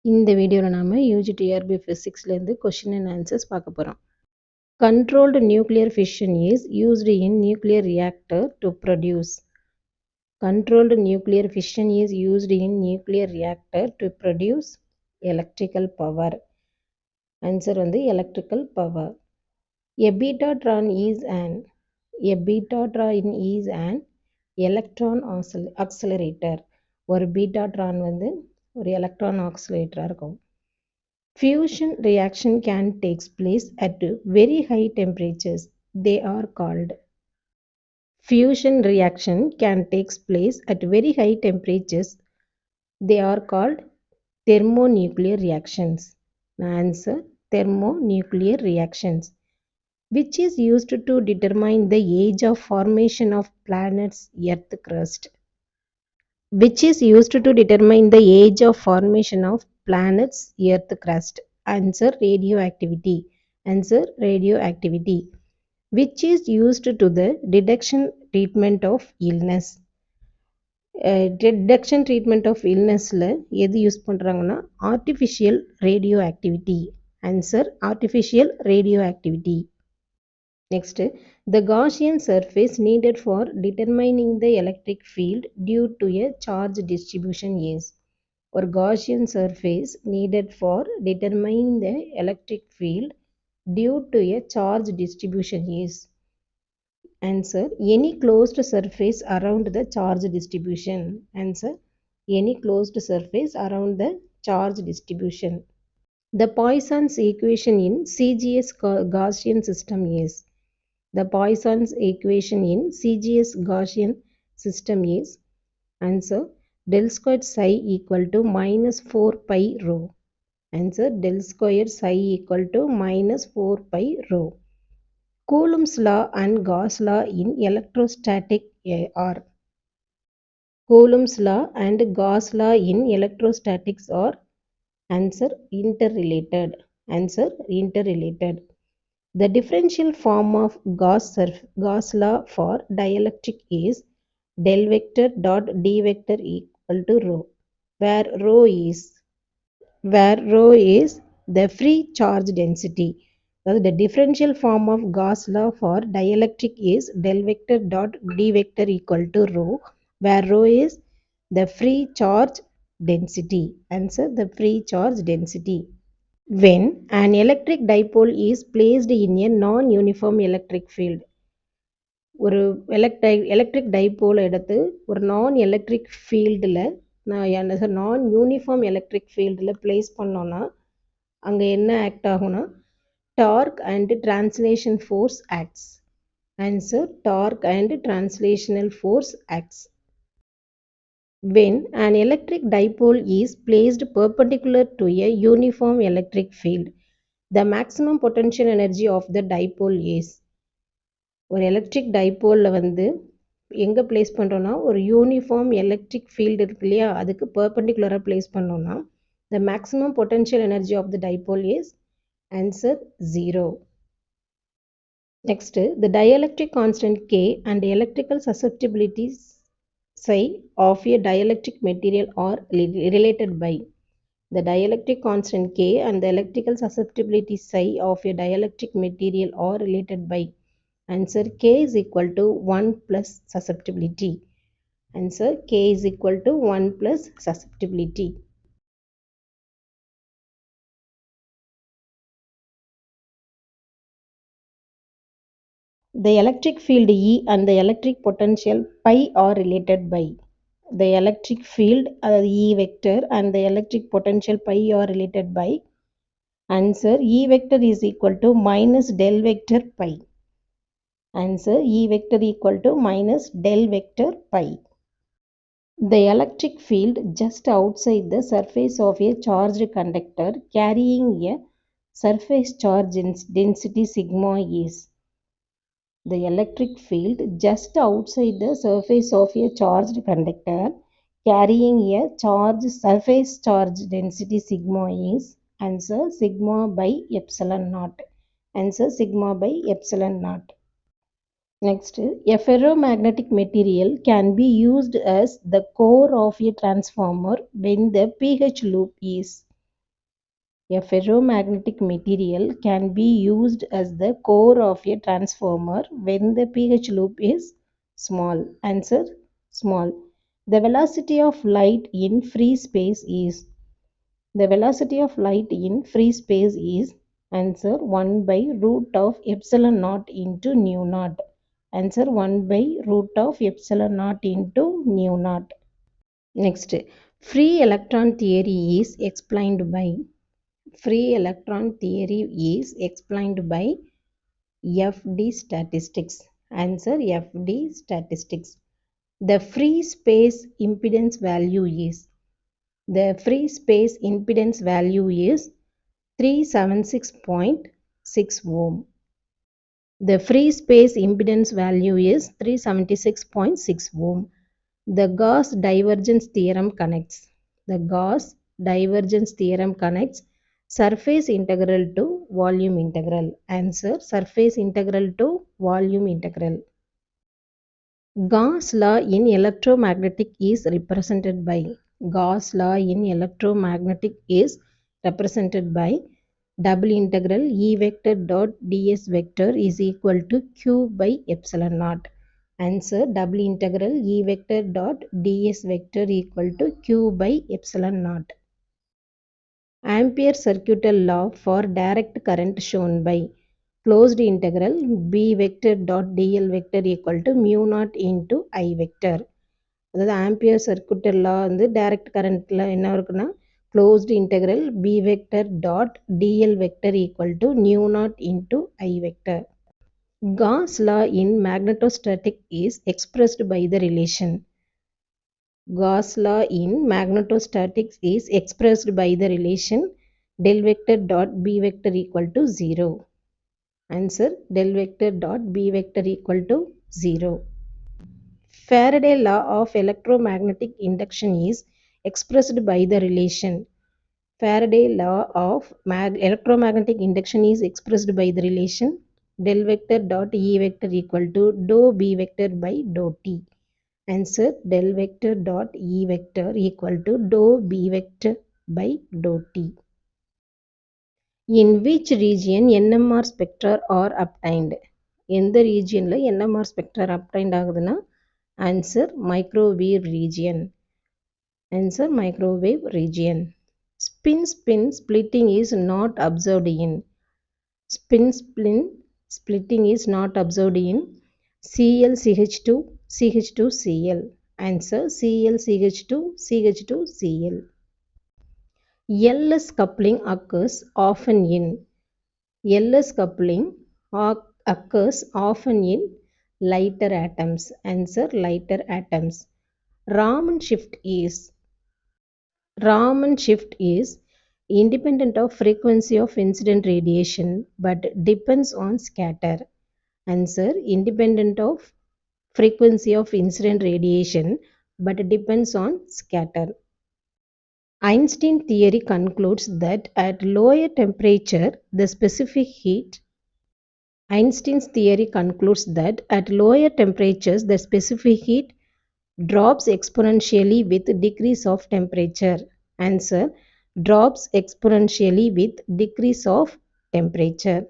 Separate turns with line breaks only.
இந்த வீடியோவில் நாம் UGTRB ஃபிசிக்ஸ்லேருந்து கொஷின் அண்ட் ஆன்சர்ஸ் பார்க்க போகிறோம். Controlled nuclear fission is used in nuclear reactor to produce. Controlled nuclear fission is used in nuclear reactor to produce electrical power. Answer வந்து electrical power. A betatron is an electron accelerator. ஒரு betatron வந்து ஒரு electron accelerator இருக்கும். Fusion reaction can take place at very high temperatures. They are called. Fusion reaction can take place at very high temperatures. They are called thermonuclear reactions. Answer: thermonuclear reactions. Which is used to determine the age of formation of planet's Earth crust. Which is used to determine the age of formation of planet's Earth crust. Answer: radioactivity. Answer: radioactivity. Which is used to the detection treatment of illness. Detection treatment of illnessல எது use பண்ணுறாங்கன்னா artificial radioactivity. Answer: artificial radioactivity. Next, the Gaussian surface needed for determining the electric field due to a charge distribution is. Or Gaussian surface needed for determining the electric field due to a charge distribution is. Answer: any closed surface around the charge distribution. Answer: any closed surface around the charge distribution. The Poisson's equation in CGS Gaussian system is. The Poisson's equation in CGS Gaussian system is. Answer: del squared psi equal to minus 4 pi rho. Answer: del squared psi equal to minus 4 pi rho. Coulomb's law and Gauss law in electrostatic are. Coulomb's law and Gauss law in electrostatics are. Answer: interrelated. Answer: interrelated. The differential form of Gauss law for dielectric is del vector dot d vector equal to rho, where rho is the free charge density. The differential form of Gauss law for dielectric is del vector dot d vector equal to rho, where rho is the free charge density. Answer: the free charge density. When an electric dipole is placed in a non-uniform electric field. ஒரு electric dipole எடுத்து ஒரு electric ஃபீல்டில் நான் uniform electric ஃபீல்டில் place பண்ணோன்னா அங்கே என்ன act ஆகும்னா torque and translation force acts. Answer: torque and translational force acts. When an electric dipole is placed perpendicular to a uniform electric field, the maximum potential energy of the dipole is. ஒரு electric டைபோலில் வந்து எங்கே place பண்ணுறோன்னா ஒரு uniform electric field இருக்கு இல்லையா, அதுக்கு பர்பண்டிகுலராக place பண்ணோன்னா the maximum potential energy of the dipole is. Answer: 0. Next, the dielectric constant K and electrical susceptibilities psi of a dielectric material are related by. The dielectric constant K and the electrical susceptibility psi of a dielectric material are related by. Answer: K is equal to 1 plus susceptibility. Answer: K is equal to 1 plus susceptibility. The electric field E and the electric potential pi are related by. The electric field E vector and the electric potential pi are related by. Answer: E vector is equal to minus del vector pi. Answer: E vector equal to minus del vector pi. The electric field just outside the surface of a charged conductor carrying a surface charge density sigma is. The electric field just outside the surface of a charged conductor carrying a surface charge density sigma is. Answer: sigma by epsilon naught. Answer: sigma by epsilon naught. Next, a ferromagnetic material can be used as the core of a transformer when the pH loop is. A ferromagnetic material can be used as the core of a transformer when the pH loop is small. Answer small. The velocity of light in free space is the velocity of light in free space is answer 1 by root of epsilon naught into nu naught. Answer 1 by root of epsilon naught into nu naught. Next, free electron theory is explained by free electron theory is explained by FD statistics. Answer FD statistics. The free space impedance value is the free space impedance value is 376.6 ohm. The free space impedance value is 376.6 ohm. The Gauss divergence theorem connects. The Gauss divergence theorem connects surface integral to volume integral. Answer surface integral to volume integral. Gauss law in electromagnetic is represented by Gauss law in electromagnetic is represented by double integral E vector dot ds vector is equal to q by epsilon naught. Answer double integral E vector dot ds vector equal to q by epsilon naught. Ampere circuital law for direct current shown by closed integral b vector dot dl vector equal to mu naught into I vector. அதாவது ampere circuital law வந்து direct கரண்ட்டில் என்ன இருக்குன்னா closed integral B vector dot DL vector equal to mu naught into I vector. Gauss law in magnetostatic is expressed by the relation. Gauss law in magnetostatics is expressed by the relation del vector dot b vector equal to 0. Answer del vector dot b vector equal to 0. Faraday law of electromagnetic induction is expressed by the relation. Faraday law of electromagnetic induction is expressed by the relation del vector dot E vector equal to dou B vector by dou T. Answer del vector dot E vector equal to dou B vector by dou T. In which region NMR spectra are obtained? எந்த ரீஜியனில் NMR spectra obtained ஆகுதுன்னா answer microwave region. Answer microwave region. Spin splitting is not observed in. Spin splitting is not observed in Cl CH2 CH2 Cl. Answer Cl CH2 CH2 Cl. LS coupling occurs often in. LS coupling occurs often in lighter atoms. Answer lighter atoms. Raman shift is independent of frequency of incident radiation but depends on scatter. Answer independent of frequency of incident radiation but depends on scatter. Einstein theory concludes that at lower temperature the specific heat Einstein's theory concludes that at lower temperatures the specific heat drops exponentially with decrease of temperature. Answer drops exponentially with decrease of temperature.